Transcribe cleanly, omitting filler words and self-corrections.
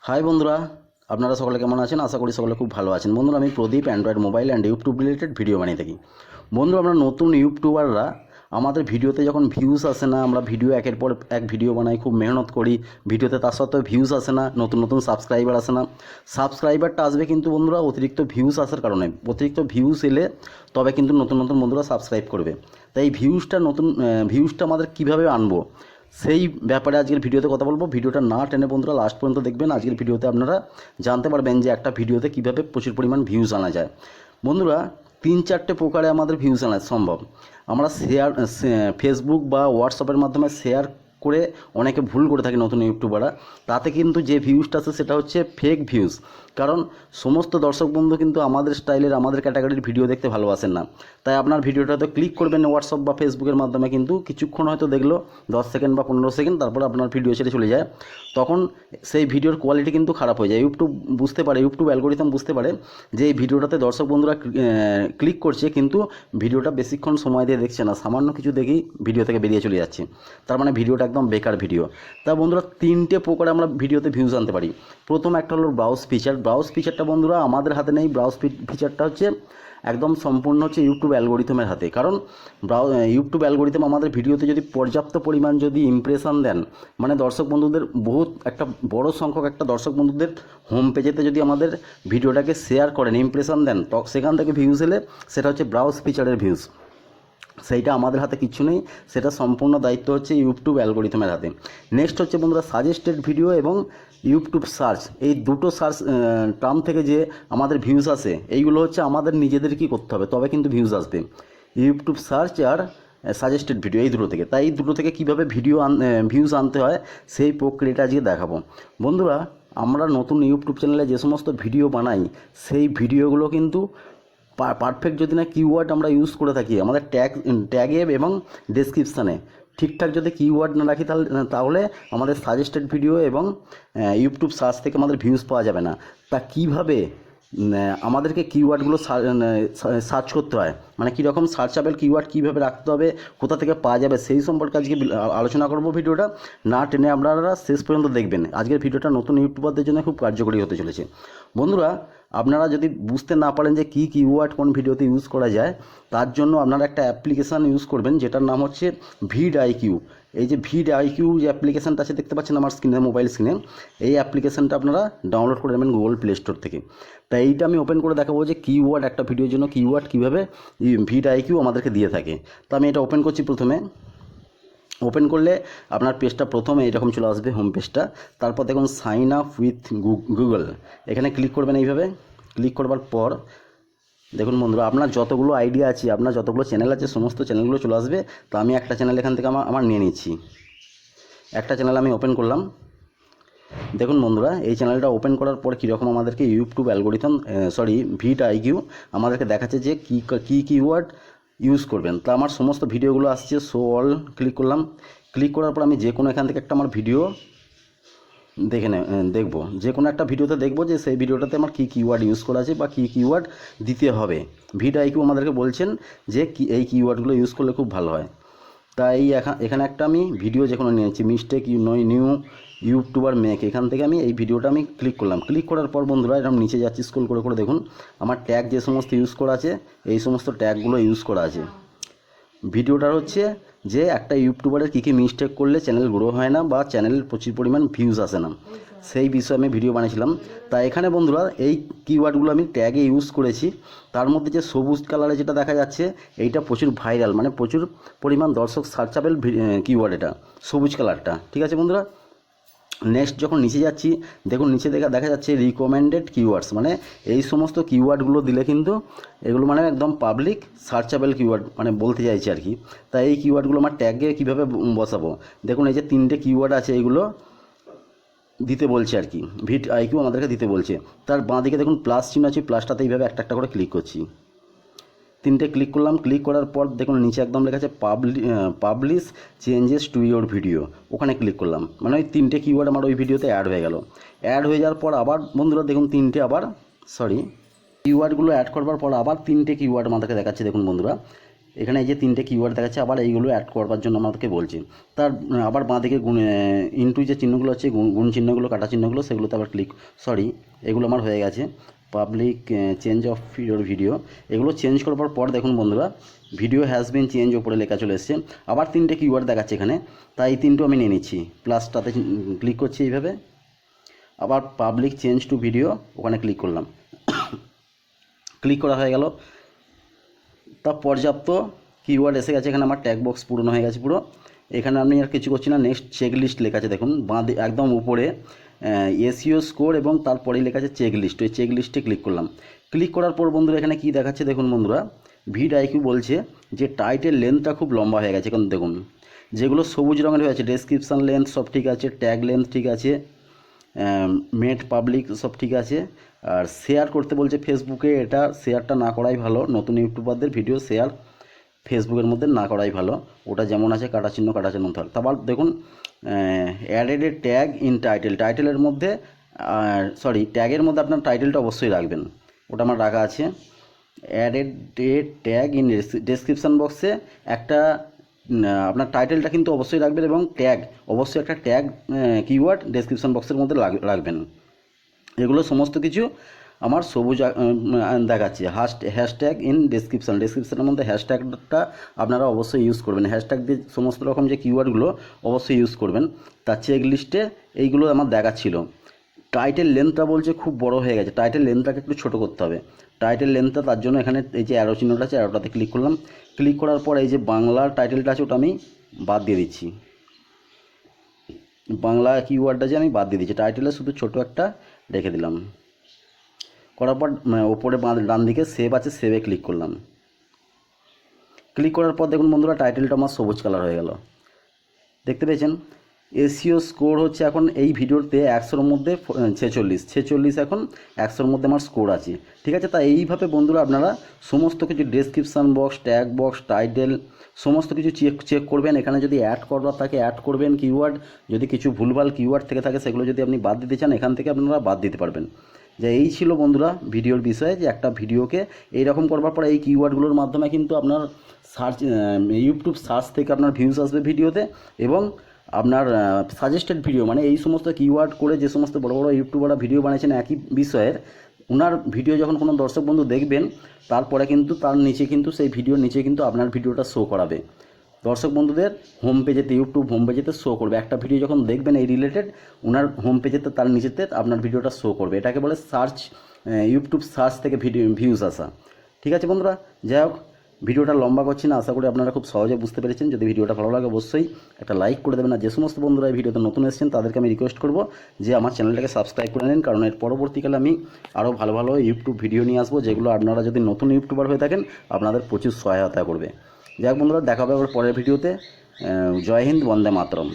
High বন্ধুরা, আপনারা সকলে কেমন আছেন? আশা করি সকলে খুব ভালো আছেন। বন্ধুরা, আমি Pradip, Android mobile and YouTube related video বানিয়ে থাকি। বন্ধুরা, আমরা নতুন ইউটিউবাররা আমাদের ভিডিওতে যখন ভিউজ আসে না, আমরা ভিডিও একের পর এক ভিডিও বানাই, খুব মেহনত করি ভিডিওতে, তার সত্ত্বেও ভিউজ আসে না, নতুন নতুন সাবস্ক্রাইবার আসে না। সাবস্ক্রাইবারটা আসবে কিন্তু বন্ধুরা অতিরিক্ত ভিউজ আসার কারণে। অতিরিক্ত ভিউজ এলে তবে কিন্তু নতুন নতুন বন্ধুরা সাবস্ক্রাইব করবে। তাই এই ভিউজটা আমাদের কীভাবে আনবো, সেই ব্যাপারে আজকের ভিডিওতে কথা বলবো। ভিডিওটা না টেনে বন্ধুরা লাস্ট পর্যন্ত দেখবেন। আজকের ভিডিওতে আপনারা জানতে পারবেন যে একটা ভিডিওতে কীভাবে প্রচুর পরিমাণ ভিউজ আনা যায়। বন্ধুরা, 3-4টে প্রকারে আমাদের ভিউজ আনা সম্ভব। আমরা ফেসবুক বা হোয়াটসঅ্যাপের মাধ্যমে শেয়ার করে অনেকে ভুল করে থাকে নতুন ইউটিউবাররা। তাতে কিন্তু যে ভিউজটা আছে সেটা হচ্ছে ফেক ভিউজ। কারণ সমস্ত দর্শক বন্ধু কিন্তু আমাদের স্টাইলের, আমাদের ক্যাটাগরির ভিডিও দেখতে ভালোবাসেন না। তাই আপনার ভিডিওটাতে ক্লিক করবেন হোয়াটসঅ্যাপ বা ফেসবুকের মাধ্যমে, কিন্তু কিছুক্ষণ হয়তো দেখলো 10 সেকেন্ড বা 15 সেকেন্ড, তারপর আপনার ভিডিও ছেড়ে চলে যায়। তখন সেই ভিডিওর কোয়ালিটি কিন্তু খারাপ হয়ে যায়। ইউটিউব অ্যালগোরিদম বুঝতে পারে যে এই ভিডিওটাতে দর্শক বন্ধুরা ক্লিক করছে, কিন্তু ভিডিওটা বেশিক্ষণ সময় দিয়ে দেখছে না, সামান্য কিছু দেখেই ভিডিও থেকে বেরিয়ে চলে যাচ্ছে। তার মানে ভিডিওটা একদম বেকার ভিডিও। তা বন্ধুরা, 3টে প্রকারে আমরা ভিডিওতে ভিউজ আনতে পারি। প্রথম একটা হলো ব্রাউজ ফিচার। ব্রাউজ ফিচারটা বন্ধুরা আমাদের হাতে নেই। ব্রাউজ ফিচারটা হচ্ছে একদম সম্পূর্ণ হচ্ছে ইউটিউব অ্যালগোরিদমের হাতে। কারণ ইউটিউব অ্যালগোরিদম আমাদের ভিডিওতে যদি পর্যাপ্ত পরিমাণ যদি ইমপ্রেশন দেন, মানে দর্শক বন্ধুদের বহুত একটা বড় সংখ্যক একটা দর্শক বন্ধুদের হোম পেজেতে যদি আমাদের ভিডিওটাকে শেয়ার করেন, ইমপ্রেশন দেন, তো সেখান থেকে ভিউজ এলে সেটা হচ্ছে ব্রাউজ ফিচারের ভিউজ। সেইটা আমাদের হাতে কিচ্ছু নেই, সেটা সম্পূর্ণ দায়িত্ব হচ্ছে ইউটিউব অ্যালগোরিদমের হাতে। নেক্সট হচ্ছে বন্ধুরা সাজেস্টেড ভিডিও এবং ইউটিউব সার্চ। এই দুটো সার্চ টার্ম থেকে যে আমাদের ভিউজ আসে, এইগুলো হচ্ছে আমাদের নিজেদের কি করতে হবে, তবে কিন্তু ভিউজ আসবে। ইউটিউব সার্চ আর সাজেস্টেড ভিডিও, এই দুটো থেকে। তাই এই দুটো থেকে কীভাবে ভিউজ আনতে হয় সেই প্রক্রিয়াটা আজকে দেখাবো। বন্ধুরা, আমরা নতুন ইউটিউব চ্যানেলে যে সমস্ত ভিডিও বানাই, সেই ভিডিওগুলো কিন্তু পারফেক্ট যদি না কিওয়ার্ড আমরা ইউজ করে থাকি, আমাদের ট্যাগে এবং ডেসক্রিপশানে ঠিকঠাক যদি কিওয়ার্ড না রাখি, তাহলে আমাদের সাজেস্টেড ভিডিও এবং ইউটিউব সার্চ থেকে আমাদের ভিউজ পাওয়া যাবে না। তা কীভাবে আমাদেরকে কিওয়ার্ডগুলো সার্চ করতে হয়, মানে কীরকম সার্চেবল কিওয়ার্ড কীভাবে রাখতে হবে, কোথা থেকে পাওয়া যাবে, সেই সম্পর্কে আজকে আলোচনা করব। ভিডিওটা না টেনে আপনারা শেষ পর্যন্ত দেখবেন। আজকের ভিডিওটা নতুন ইউটিউবারদের জন্য খুব কার্যকরী হতে চলেছে। বন্ধুরা, আপনারা যদি বুঝতে না পারেন যে কী কিওয়ার্ড কোন ভিডিওতে ইউজ করা যায়, তার জন্য আপনারা একটা অ্যাপ্লিকেশান ইউজ করবেন, যেটার নাম হচ্ছে ভিডআইকিউ। এই যে ভিডআইকিউ যে অ্যাপ্লিকেশানটা আছে দেখতে পাচ্ছেন আমার স্ক্রিনে, মোবাইল স্ক্রিনে, এই অ্যাপ্লিকেশানটা আপনারা ডাউনলোড করে নেবেন গুগল প্লে স্টোর থেকে। তাই এইটা আমি ওপেন করে দেখাবো যে কিওয়ার্ড, একটা ভিডিওর জন্য কিওয়ার্ড কীভাবে ভিডআইকিউ আমাদেরকে দিয়ে থাকে। তো আমি এটা ওপেন করছি। প্রথমে ওপেন করলে আপনার পেজটা প্রথমে এরকম চলে আসবে, হোম পেজটা। তারপর দেখুন সাইন আপ উইথ গুগল, এখানে ক্লিক করবেন। এইভাবে ক্লিক করবার পর দেখুন বন্ধুরা, আপনার যতগুলো আইডিয়া আছে, আপনার যতগুলো চ্যানেল আছে, সমস্ত চ্যানেলগুলো চলে আসবে। তো আমি একটা চ্যানেল এখান থেকে আমার নিয়ে নিচ্ছি। একটা চ্যানেল আমি ওপেন করলাম। দেখুন বন্ধুরা, এই চ্যানেলটা ওপেন করার পর কীরকম আমাদেরকে ইউটিউব অ্যালগোরিদম ভিডআইকিউ আমাদেরকে দেখাচ্ছে যে কী কিওয়ার্ড ইউজ করবেন। তা আমার সমস্ত ভিডিওগুলো আসছে, শো অল ক্লিক করলাম। ক্লিক করার পর আমি যে কোনো এখান থেকে একটা আমার ভিডিও দেখবো, যে কোনো একটা ভিডিওতে দেখবো যে সেই ভিডিওটাতে আমার কী কিওয়ার্ড ইউজ করা আছে বা কী কিওয়ার্ড দিতে হবে। ভিডআইকিউ আমাদেরকে বলছেন যে এই কিওয়ার্ডগুলো ইউজ করলে খুব ভালো হয়। তাই এখানে একটা আমি ভিডিও যে কোনো নিয়েছি, মিস্টেক নিউ ইউটিউবার মেক। এখান থেকে আমি এই ভিডিওটা আমি ক্লিক করলাম। ক্লিক করার পর বন্ধুরা এরকম নিচে যাচ্ছি, স্ক্রল করে করে দেখুন আমার ট্যাগ যে সমস্ত ইউজ করা আছে, এই সমস্ত ট্যাগগুলো ইউজ করা আছে। ভিডিওটার হচ্ছে যে একটা ইউটিউবারের কী কী মিস্টেক করলে চ্যানেল গ্রো হয় না বা চ্যানেলের প্রচুর পরিমাণ ভিউজ আসে না, সেই বিষয়ে আমি ভিডিও বানিয়েছিলাম। তাই এখানে বন্ধুরা এই কিওয়ার্ডগুলো আমি ট্যাগে ইউজ করেছি। তার মধ্যে যে সবুজ কালারে যেটা দেখা যাচ্ছে, এইটা প্রচুর ভাইরাল, মানে প্রচুর পরিমাণ দর্শক সার্চেবল কিওয়ার্ড, এটা সবুজ কালারটা। ঠিক আছে বন্ধুরা, নেক্সট যখন নিচে যাচ্ছি, দেখুন নিচে দেখা যাচ্ছে রিকমেন্ডেড কিওয়ার্ডস, মানে এই সমস্ত কিওয়ার্ডগুলো দিলে কিন্তু এগুলো মানে একদম পাবলিক সার্চেবল কিওয়ার্ড মানে বলতে চাইছি আর কি। তাই এই কিওয়ার্ডগুলো আমার ট্যাগে কীভাবে বসাবো, দেখুন এই যে 3টে কিওয়ার্ড আছে, এইগুলো দিতে বলছে আর কি, ভিডআইকিউ আমাদেরকে দিতে বলছে। তার বাঁদিকে দেখুন প্লাস চিহ্ন আছে, প্লাসটাতে এইভাবে একটা একটা করে ক্লিক করছি। 3টে ক্লিক করলাম। ক্লিক করার পর দেখুন নিচে একদম লেখা আছে publish changes to your video, ওখানে ক্লিক করলাম। মানে ওই 3টে কিওয়ার্ড আমার ওই ভিডিওতে অ্যাড হয়ে গেল। অ্যাড হয়ে যাওয়ার পর আবার বন্ধুরা দেখুন কিওয়ার্ডগুলো অ্যাড করবার পর আবার 3টে কিওয়ার্ড আমাদেরকে দেখাচ্ছে। দেখুন বন্ধুরা, এখানে এই যে 3টে কিওয়ার্ড দেখাচ্ছে, আবার এইগুলো অ্যাড করবার জন্য আমাদেরকে বলছে। তার আবার বাঁদিকে ইন্টু যে চিহ্নগুলো আছে, গুণ চিহ্নগুলো, কাটা চিহ্নগুলো, সেগুলোতে আবার এগুলো আমার হয়ে গেছে। Public change of your video, এগুলো চেঞ্জ করবার পর দেখুন বন্ধুরা, ভিডিও হ্যাজ বিন চেঞ্জ ওপরে লেখা চলে এসছে। আবার 3টে কিওয়ার্ড দেখাচ্ছে এখানে, তাই এই 3টো আমি নিয়ে নিচ্ছি। প্লাসটাতে ক্লিক করছি এইভাবে, আবার পাবলিক চেঞ্জ টু ভিডিও ওখানে ক্লিক করলাম। ক্লিক করা হয়ে গেল। তা পর্যাপ্ত কিওয়ার্ড এসে গেছে, এখানে আমার ট্যাগ বক্স পূরণ হয়ে গেছে পুরো। এখানে আমি আর কিছু করছি না। নেক্সট চেক লিস্ট লেখা আছে দেখুন, একদম উপরে এসইও স্কোর এবং তারপরেই লেখা আছে চেক লিস্ট। ওই চেক লিস্টে ক্লিক করলাম। ক্লিক করার পর বন্ধুরা এখানে কি দেখাচ্ছে দেখুন বন্ধুরা, ভিডআইকিউ বলছে যে টাইটেল লেন্থটা খুব লম্বা হয়ে গেছে। এখন দেখুন যেগুলো সবুজ রঙের হয়ে আছে, ডেসক্রিপশান লেন্থ সব ঠিক আছে, ট্যাগ লেন্থ ঠিক আছে, মেড পাবলিক সব ঠিক আছে। আর শেয়ার করতে বলছে ফেসবুকে, এটা শেয়ারটা না করাই ভালো। নতুন ইউটিউবারদের ভিডিও শেয়ার ফেসবুকের মধ্যে না করাই ভালো, ওটা যেমন আছে কাটা চিহ্ন থাকে। তারপর দেখুন added a tag in title, টাইটেলের মধ্যে ট্যাগের মধ্যে আপনার টাইটেলটা অবশ্যই রাখবেন, ওটা আমার রাখা আছে। Added a tag in description বক্সে একটা আপনার টাইটেলটা কিন্তু অবশ্যই রাখবেন, এবং ট্যাগ অবশ্যই একটা ট্যাগ কিওয়ার্ড ডেসক্রিপশান বক্সের মধ্যে রাখবেন। এগুলো সমস্ত কিছু আমার সবুজ দেখাচ্ছে। হ্যাশট্যাগ ইন ডেসক্রিপশানের মধ্যে হ্যাশট্যাগটা আপনারা অবশ্যই ইউজ করবেন। হ্যাশট্যাগ দিয়ে সমস্ত রকম যে কিওয়ার্ডগুলো অবশ্যই ইউজ করবেন। তার চেক লিস্টে এইগুলো আমার দেখাচ্ছিল। টাইটেল লেন্থটা বলছে খুব বড় হয়ে গেছে, টাইটেল লেন্থটাকে একটু ছোটো করতে হবে। টাইটেল লেন্থটা তার জন্য এখানে এই যে অ্যারো চিহ্নটা আছে, অ্যারোটাতে ক্লিক করলাম। ক্লিক করার পর এই যে বাংলার টাইটেলটা আছে ওটা আমি বাদ দিয়ে দিচ্ছি। বাংলা কিওয়ার্ডটা যে আমি বাদ দিয়ে দিচ্ছি, টাইটেলে শুধু ছোটো একটা রেখে দিলাম। করার পর ওপরে ডান দিকে সেভ আছে, সেভে ক্লিক করলাম। ক্লিক করার পর দেখুন বন্ধুরা টাইটেলটা আমার সবুজ কালার হয়ে গেল, দেখতে পেয়েছেন। এসইও স্কোর হচ্ছে এখন এই ভিডিওতে 100-র মধ্যে 46 এখন 100-র মধ্যে আমার স্কোর আছে, ঠিক আছে। তা এইভাবে বন্ধুরা আপনারা সমস্ত কিছু description box, tag box, title সমস্ত কিছু চেক করবেন। এখানে যদি অ্যাড করবার থাকে অ্যাড করবেন কিওয়ার্ড, যদি কিছু ভুলভাল কিওয়ার্ড থেকে থাকে সেগুলো যদি আপনি বাদ দিতে চান এখান থেকে আপনারা বাদ দিতে পারবেন। যে এই ছিল বন্ধুরা ভিডিওর বিষয়ে, যে একটা ভিডিওকে এইরকম করবার পরে এই কিওয়ার্ডগুলোর মাধ্যমে কিন্তু আপনার ইউটিউব সার্চ থেকে আপনার ভিউজ আসবে ভিডিওতে, এবং আপনার সাজেস্টেড ভিডিও মানে এই সমস্ত কিওয়ার্ড করে যে সমস্ত বড় বড় ইউটিউবাররা ভিডিও বানিয়েছেন একই বিষয়ের, ওনার ভিডিও যখন কোনো দর্শক বন্ধু দেখবেন তারপরে কিন্তু তার নিচে কিন্তু সেই ভিডিওর নিচে কিন্তু আপনার ভিডিওটা শো করাবে। দর্শক বন্ধুদের হোম পেজেতে, ইউটিউব হোম পেজেতে শো করবে। একটা ভিডিও যখন দেখবেন এই রিলেটেড, ওনার হোম পেজেতে তার নিচেতে আপনার ভিডিওটা শো করবে। এটাকে বলে সার্চ, ইউটিউব সার্চ থেকে ভিউজ আসা, ঠিক আছে বন্ধুরা। যাই হোক, ভিডিওটা লম্বা করছি না, আশা করি আপনারা খুব সহজে বুঝতে পেরেছেন। যদি ভিডিওটা ভালো লাগে অবশ্যই একটা লাইক করে দেবেন। আর যে সমস্ত বন্ধুরা এই ভিডিওতে নতুন এসেছেন তাদেরকে আমি রিকোয়েস্ট করব যে আমার চ্যানেলটাকে সাবস্ক্রাইব করে নিন, কারণ এর পরবর্তীকালে আমি আরও ভালো ভালো ইউটিউব ভিডিও নিয়ে আসবো, যেগুলো আপনারা যদি নতুন ইউটিউবার হয়ে থাকেন আপনাদের প্রচুর সহায়তা করবে। যাই হোক বন্ধুরা, দেখা হবে আবার পরের ভিডিওতে। জয় হিন্দ, বন্দে মাতরম।